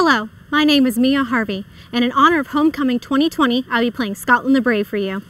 Hello, my name is Mia Harvey, and in honor of Homecoming 2020, I'll be playing Scotland the Brave for you.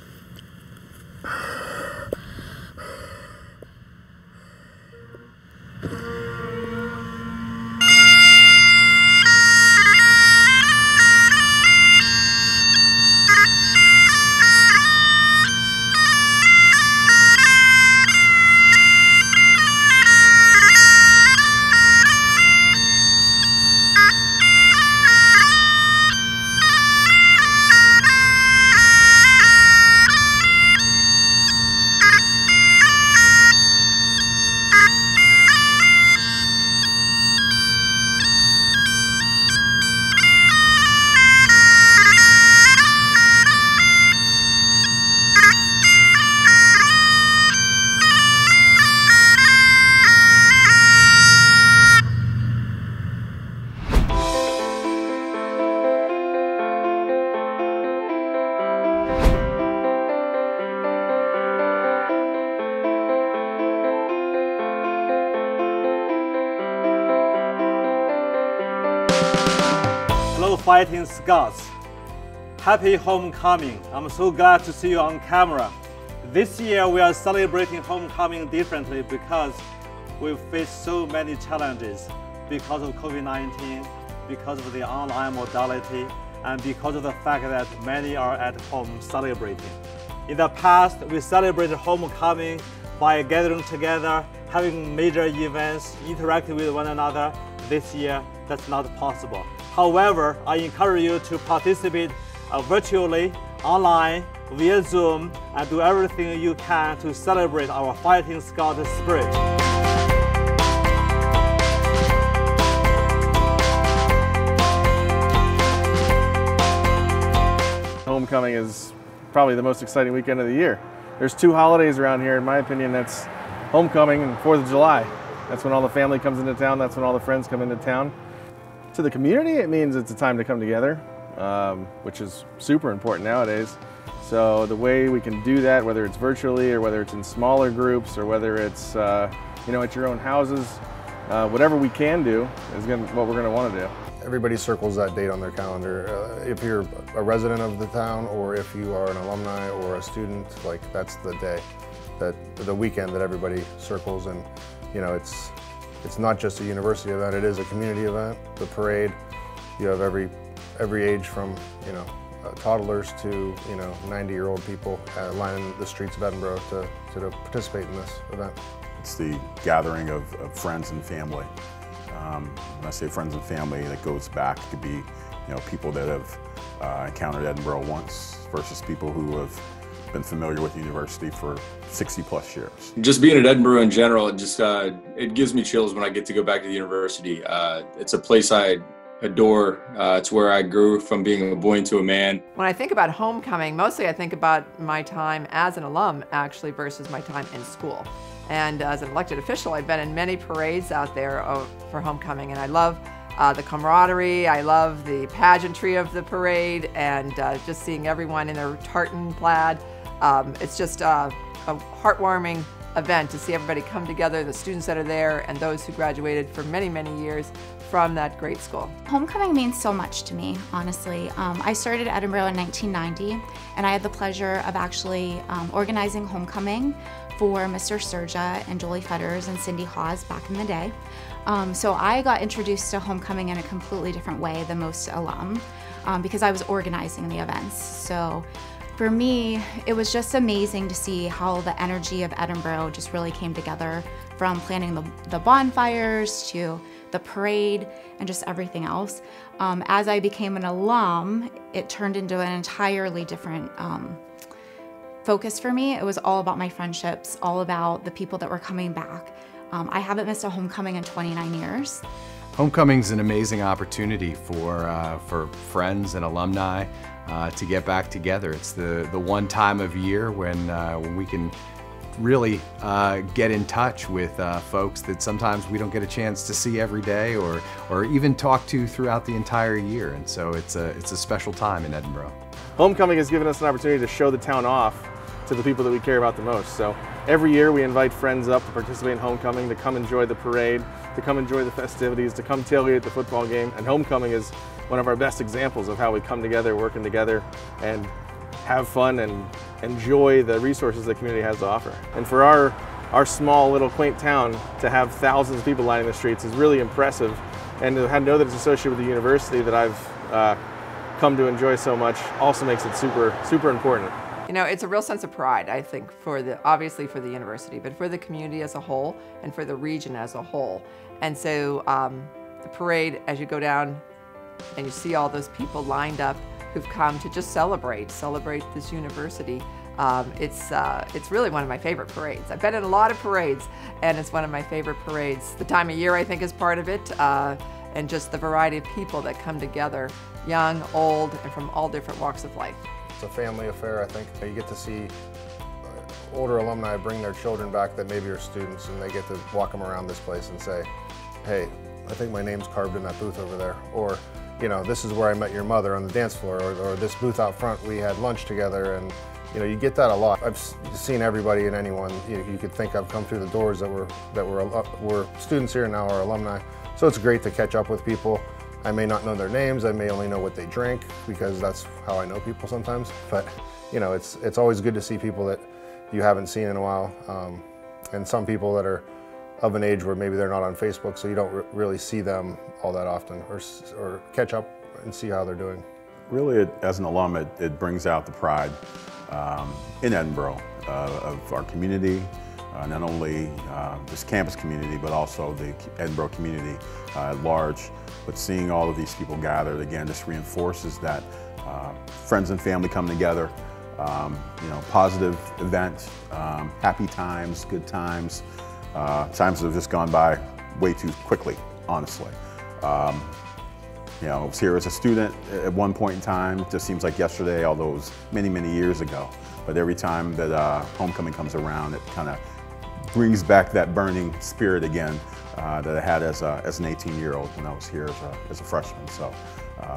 Hello Fighting Scots. Happy homecoming. I'm so glad to see you on camera. This year we are celebrating homecoming differently because we've faced so many challenges because of COVID-19, because of the online modality, and because of the fact that many are at home celebrating. In the past, we celebrated homecoming by gathering together, having major events, interacting with one another. This year, that's not possible. However, I encourage you to participate virtually, online, via Zoom, and do everything you can to celebrate our Fighting Scout spirit. Homecoming is probably the most exciting weekend of the year. There's two holidays around here, in my opinion. That's homecoming and 4th of July. That's when all the family comes into town. That's when all the friends come into town. To the community, it means it's a time to come together, which is super important nowadays. So the way we can do that, whether it's virtually or whether it's in smaller groups or whether it's at your own houses, whatever we can do is what we're going to want to do. Everybody circles that date on their calendar. If you're a resident of the town or if you are an alumni or a student, like that's the day, the weekend that everybody circles. And it's not just a university event, it is a community event. The parade, you have every age from toddlers to 90-year-old people lining the streets of Edinboro to participate in this event. It's the gathering of friends and family. When I say friends and family, that goes back. It could be people that have encountered Edinboro once versus people who have been familiar with the university for 60+ years. Just being at Edinboro in general, it gives me chills when I get to go back to the university. It's a place I adore. It's where I grew from being a boy into a man. When I think about homecoming, mostly I think about my time as an alum actually versus my time in school. And as an elected official, I've been in many parades out there for homecoming, and I love the camaraderie, I love the pageantry of the parade, and just seeing everyone in their tartan plaid. It's just a heartwarming event to see everybody come together, the students that are there and those who graduated for many, many years from that great school. Homecoming means so much to me, honestly. I started at Edinboro in 1990, and I had the pleasure of actually organizing homecoming for Mr. Sturja and Jolie Fetters and Cindy Hawes back in the day. So I got introduced to homecoming in a completely different way than most alum because I was organizing the events. So for me, it was just amazing to see how the energy of Edinboro just really came together, from planning the bonfires to the parade and just everything else. As I became an alum, it turned into an entirely different focus for me. It was all about my friendships, all about the people that were coming back. I haven't missed a homecoming in 29 years. Homecoming's an amazing opportunity for friends and alumni to get back together. It's the one time of year when we can really get in touch with folks that sometimes we don't get a chance to see every day or even talk to throughout the entire year. And so it's a special time in Edinboro. Homecoming has given us an opportunity to show the town off to the people that we care about the most. So every year we invite friends up to participate in homecoming, to come enjoy the parade, to come enjoy the festivities, to come tailgate the football game. And homecoming is one of our best examples of how we come together, working together, and have fun and enjoy the resources the community has to offer. And for our small little quaint town to have thousands of people lining the streets is really impressive. And to know that it's associated with the university that I've come to enjoy so much also makes it super, super important. You know, it's a real sense of pride, I think, obviously for the university, but for the community as a whole and for the region as a whole. And so the parade, as you go down and you see all those people lined up who've come to just celebrate this university, it's really one of my favorite parades. I've been in a lot of parades, and it's one of my favorite parades. The time of year, I think, is part of it, and just the variety of people that come together, young, old, and from all different walks of life. It's a family affair, I think. You get to see older alumni bring their children back that maybe are students, and they get to walk them around this place and say, hey, I think my name's carved in that booth over there. Or, you know, this is where I met your mother on the dance floor, or this booth out front, we had lunch together. And you know, you get that a lot. I've seen everybody and anyone you could think of come through the doors that were students here and now are alumni. So it's great to catch up with people. I may not know their names, I may only know what they drink, because that's how I know people sometimes. But you know, it's always good to see people that you haven't seen in a while, and some people that are of an age where maybe they're not on Facebook, so you don't really see them all that often, or catch up and see how they're doing. Really, as an alum, it brings out the pride in Edinboro of our community, not only this campus community, but also the Edinboro community at large. But seeing all of these people gathered, again, just reinforces that friends and family come together, you know, positive event, happy times, good times. Times that have just gone by way too quickly, honestly. You know, I was here as a student at one point in time. It just seems like yesterday, although it was many, many years ago. But every time that homecoming comes around, it kind of brings back that burning spirit again that I had as an 18-year-old when I was here as a freshman. So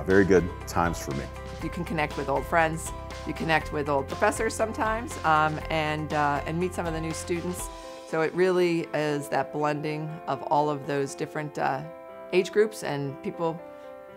very good times for me. You can connect with old friends, you connect with old professors sometimes, and meet some of the new students. So it really is that blending of all of those different age groups and people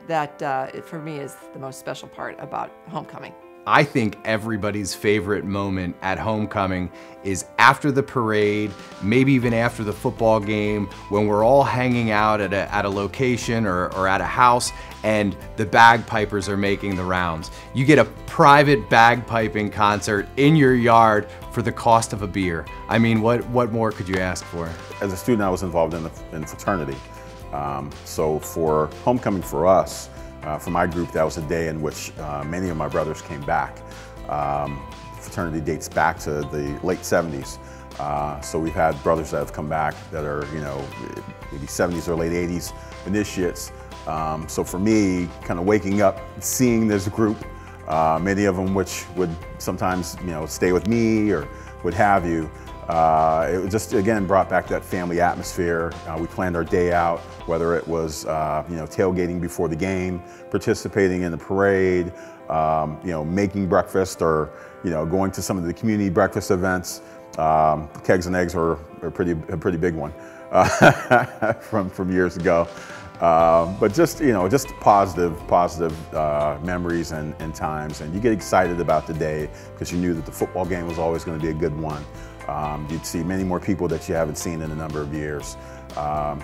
that, for me, is the most special part about homecoming. I think everybody's favorite moment at homecoming is after the parade, maybe even after the football game, when we're all hanging out at a location or at a house and the bagpipers are making the rounds. You get a private bagpiping concert in your yard for the cost of a beer. I mean, what more could you ask for? As a student, I was involved in fraternity. So for homecoming for us, for my group, that was a day in which many of my brothers came back. Fraternity dates back to the late 70s. So we've had brothers that have come back that are, you know, maybe 70s or late 80s initiates. So for me, kind of waking up, seeing this group, many of them which would sometimes, you know, stay with me or what have you, it just, again, brought back that family atmosphere. We planned our day out, whether it was, you know, tailgating before the game, participating in the parade, you know, making breakfast, or, you know, going to some of the community breakfast events. Kegs and eggs were a pretty big one from years ago. But just, you know, just positive memories and times, and you get excited about the day because you knew that the football game was always going to be a good one. You'd see many more people that you haven't seen in a number of years.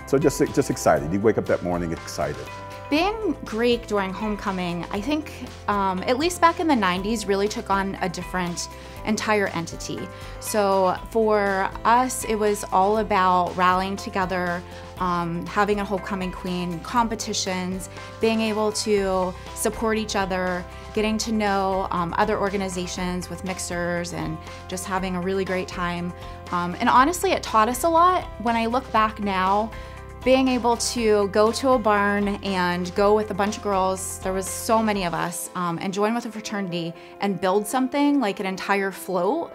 So just excited. You wake up that morning excited. Being Greek during homecoming, I think, at least back in the 90s, really took on a different entire entity. So for us, it was all about rallying together, having a homecoming queen, competitions, being able to support each other, getting to know other organizations with mixers, and just having a really great time. And honestly, it taught us a lot. When I look back now, being able to go to a barn and go with a bunch of girls, there was so many of us, and join with a fraternity and build something like an entire float,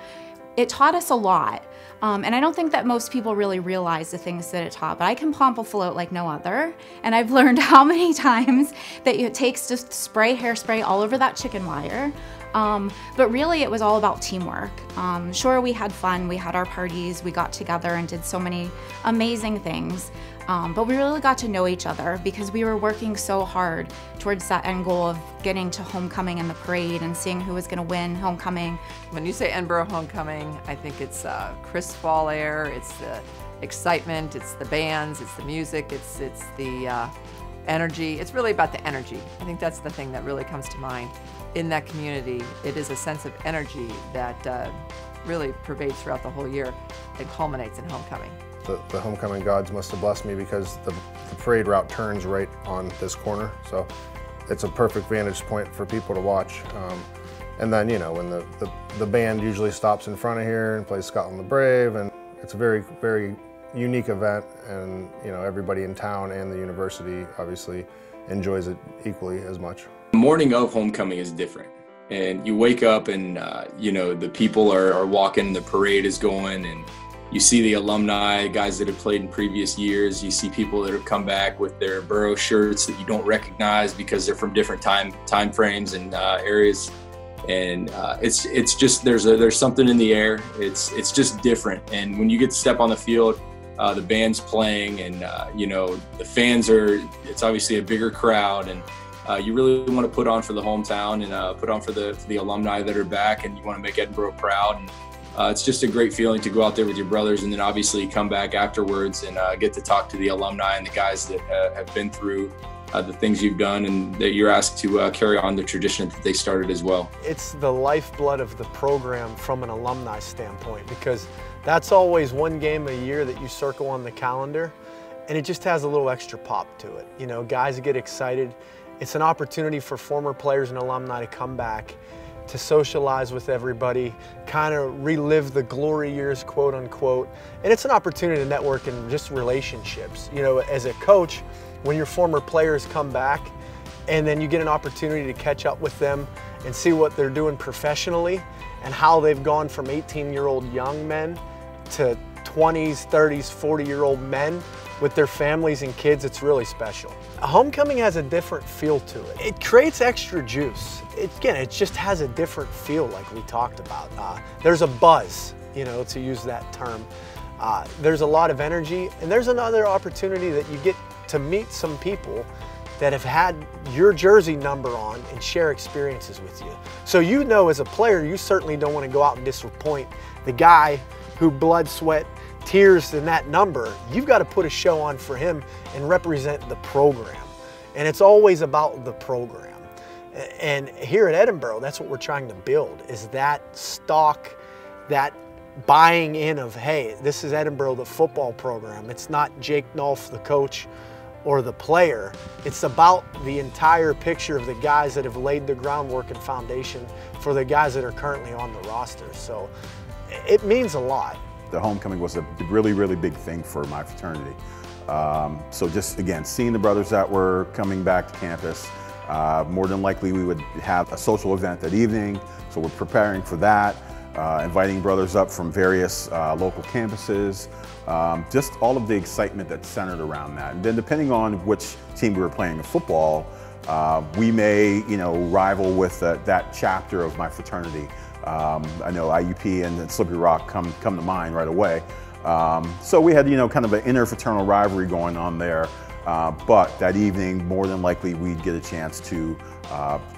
it taught us a lot. And I don't think that most people really realize the things that it taught, but I can pump a float like no other. And I've learned how many times that it takes to spray hairspray all over that chicken wire. But really it was all about teamwork. Sure, we had fun, we had our parties, we got together and did so many amazing things. But we really got to know each other because we were working so hard towards that end goal of getting to homecoming and the parade and seeing who was going to win homecoming. When you say Edinboro homecoming, I think it's crisp fall air, it's the excitement, it's the bands, it's the music, it's the energy. It's really about the energy. I think that's the thing that really comes to mind. In that community, it is a sense of energy that really pervades throughout the whole year and culminates in homecoming. The homecoming gods must have blessed me because the parade route turns right on this corner, so it's a perfect vantage point for people to watch. And then, you know, when the band usually stops in front of here and plays Scotland the Brave, and it's a very, very unique event, and you know, everybody in town and the university obviously enjoys it equally as much. The morning of homecoming is different, and you wake up and you know, the people are walking, the parade is going, and you see the alumni, guys that have played in previous years. You see people that have come back with their Borough shirts that you don't recognize because they're from different time frames and areas. And it's just there's something in the air. It's just different. And when you get to step on the field, the band's playing, and you know, the fans it's obviously a bigger crowd, and you really want to put on for the hometown and put on for the alumni that are back, and you want to make Edinboro proud. And it's just a great feeling to go out there with your brothers, and then obviously come back afterwards and get to talk to the alumni and the guys that have been through the things you've done, and that you're asked to carry on the tradition that they started as well. It's the lifeblood of the program from an alumni standpoint, because that's always one game a year that you circle on the calendar, and it just has a little extra pop to it. You know, guys get excited. It's an opportunity for former players and alumni to come back, to socialize with everybody, kind of relive the glory years, quote unquote. And it's an opportunity to network and just relationships. You know, as a coach, when your former players come back and then you get an opportunity to catch up with them and see what they're doing professionally and how they've gone from 18-year-old young men to 20s, 30s, 40-year-old men with their families and kids, it's really special. Homecoming has a different feel to it. It creates extra juice. It just has a different feel, like we talked about. There's a buzz, you know, to use that term. There's a lot of energy, and there's another opportunity that you get to meet some people that have had your jersey number on and share experiences with you. So you know, as a player, you certainly don't want to go out and disappoint the guy who blood, sweat, tears in that number. You've got to put a show on for him and represent the program. And it's always about the program. And here at Edinboro, that's what we're trying to build, is that stock, that buying in of, hey, this is Edinboro, the football program. It's not Jake Nulph, the coach, or the player. It's about the entire picture of the guys that have laid the groundwork and foundation for the guys that are currently on the roster. So it means a lot. The homecoming was a really, really big thing for my fraternity. So just, again, seeing the brothers that were coming back to campus, more than likely we would have a social event that evening, so we're preparing for that, inviting brothers up from various local campuses, just all of the excitement that's centered around that. And then depending on which team we were playing in football, we may, you know, rival with that chapter of my fraternity. I know IUP and Slippery Rock come to mind right away. So we had, you know, kind of an interfraternal rivalry going on there. But that evening, more than likely, we'd get a chance to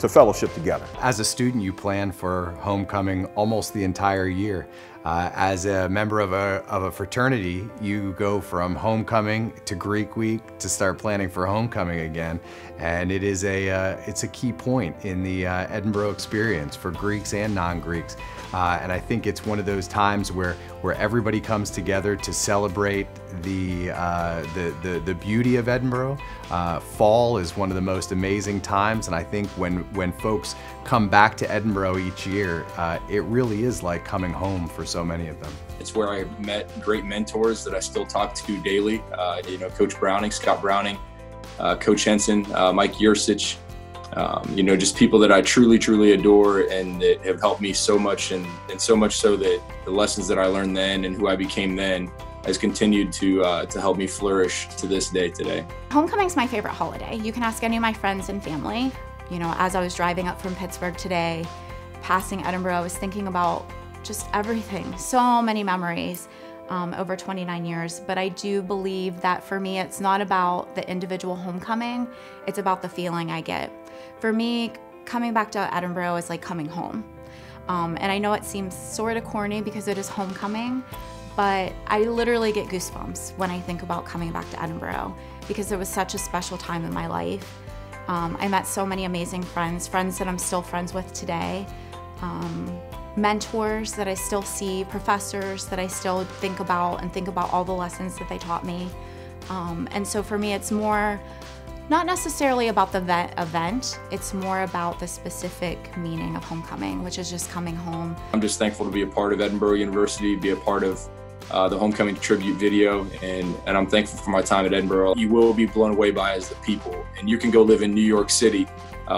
fellowship together. As a student, you plan for homecoming almost the entire year. As a member of a fraternity, you go from homecoming to Greek week to start planning for homecoming again. And it is it's a key point in the Edinboro experience for Greeks and non-Greeks. And I think it's one of those times where everybody comes together to celebrate the beauty of Edinboro. Fall is one of the most amazing times, and I think when folks come back to Edinboro each year, it really is like coming home for so many of them. It's where I met great mentors that I still talk to daily. You know, Coach Browning, Scott Browning, Coach Henson, Mike Yursich. You know, just people that I truly, truly adore and that have helped me so much, and so much so that the lessons that I learned then and who I became then has continued to help me flourish to this day today. Homecoming's my favorite holiday. You can ask any of my friends and family. You know, as I was driving up from Pittsburgh today, passing Edinboro, I was thinking about just everything, so many memories over 29 years. But I do believe that for me, it's not about the individual homecoming, it's about the feeling I get. For me, coming back to Edinboro is like coming home. And I know it seems sort of corny because it is homecoming, but I literally get goosebumps when I think about coming back to Edinboro because it was such a special time in my life. I met so many amazing friends that I'm still friends with today, mentors that I still see, professors that I still think about and think about all the lessons that they taught me. And so for me, it's more not necessarily about the event, it's more about the specific meaning of homecoming, which is just coming home. I'm just thankful to be a part of Edinboro University, be a part of the homecoming tribute video, and I'm thankful for my time at Edinboro. You will be blown away by is the people, and you can go live in New York City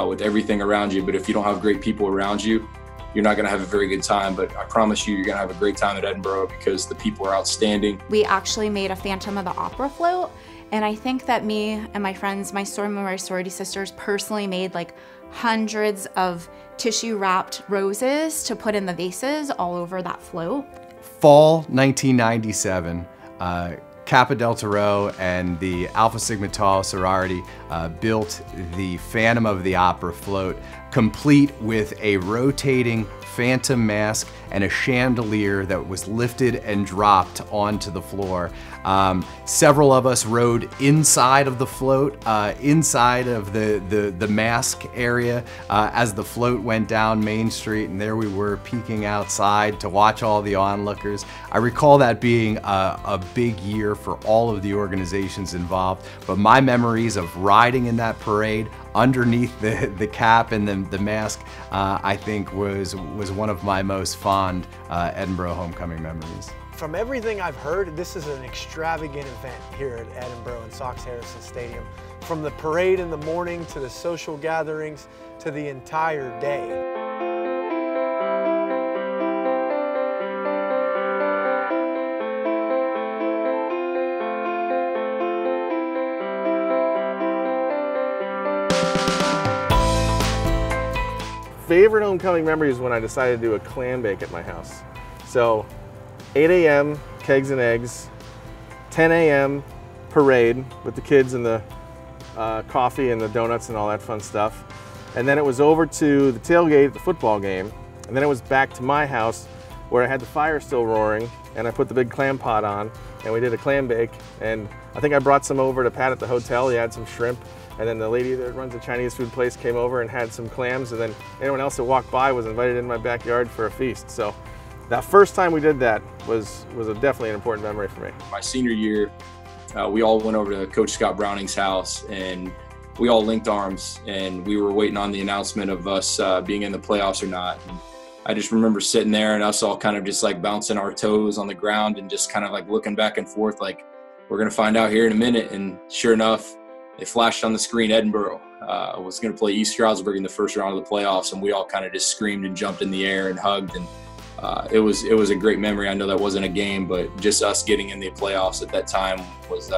with everything around you, but if you don't have great people around you, you're not going to have a very good time. But I promise you, you're going to have a great time at Edinboro because the people are outstanding. We actually made a Phantom of the Opera float, and I think that me and my friends, my sorority sisters, personally made like hundreds of tissue wrapped roses to put in the vases all over that float. Fall 1997, Kappa Delta Rho and the Alpha Sigma Tau sorority built the Phantom of the Opera float, complete with a rotating phantom mask and a chandelier that was lifted and dropped onto the floor. Several of us rode inside of the float, inside of the mask area as the float went down Main Street, and there we were peeking outside to watch all the onlookers. I recall that being a big year for all of the organizations involved, but my memories of riding in that parade underneath the cap and the mask, I think was one of my most fond Edinboro homecoming memories. From everything I've heard, this is an extravagant event here at Edinboro and Sox Harrison Stadium. From the parade in the morning to the social gatherings to the entire day. Favorite homecoming memory is when I decided to do a clam bake at my house. So 8 a.m. kegs and eggs, 10 a.m. parade with the kids and the coffee and the donuts and all that fun stuff. And then it was over to the tailgate at the football game. And then it was back to my house where I had the fire still roaring and I put the big clam pot on and we did a clam bake. And I think I brought some over to Pat at the hotel. He had some shrimp. And then the lady that runs the Chinese food place came over and had some clams, and then anyone else that walked by was invited in my backyard for a feast. So that first time we did that was definitely an important memory for me. My senior year, we all went over to Coach Scott Browning's house and we all linked arms and we were waiting on the announcement of us being in the playoffs or not. And I just remember sitting there and us all kind of just like bouncing our toes on the ground and just kind of like looking back and forth like, we're going to find out here in a minute. And sure enough, it flashed on the screen, Edinboro was going to play East Stroudsburg in the first round of the playoffs, and we all kind of just screamed and jumped in the air and hugged, and it was a great memory. I know that wasn't a game, but just us getting in the playoffs at that time was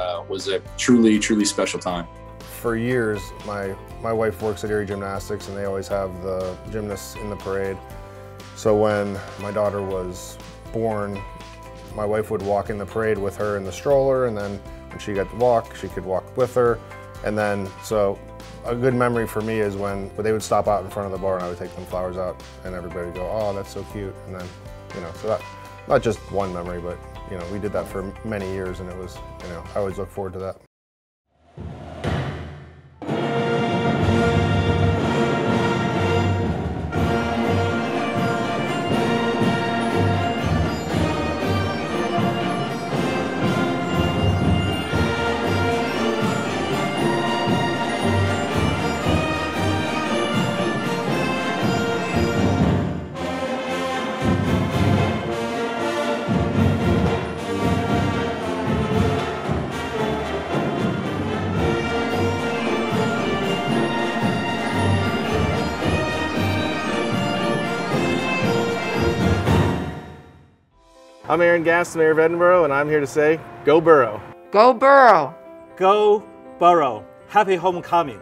a truly special time. For years, my wife works at Erie Gymnastics, and they always have the gymnasts in the parade. So when my daughter was born, my wife would walk in the parade with her in the stroller, and then when she got to walk, she could walk with her. And then, so a good memory for me is when they would stop out in front of the bar and I would take them flowers out and everybody would go, oh, that's so cute. And then, so that, not just one memory, but, we did that for many years and it was, I always look forward to that. I'm Aaron Gass, Mayor of Edinboro, and I'm here to say, go Borough. Go Borough. Go Borough. Happy homecoming.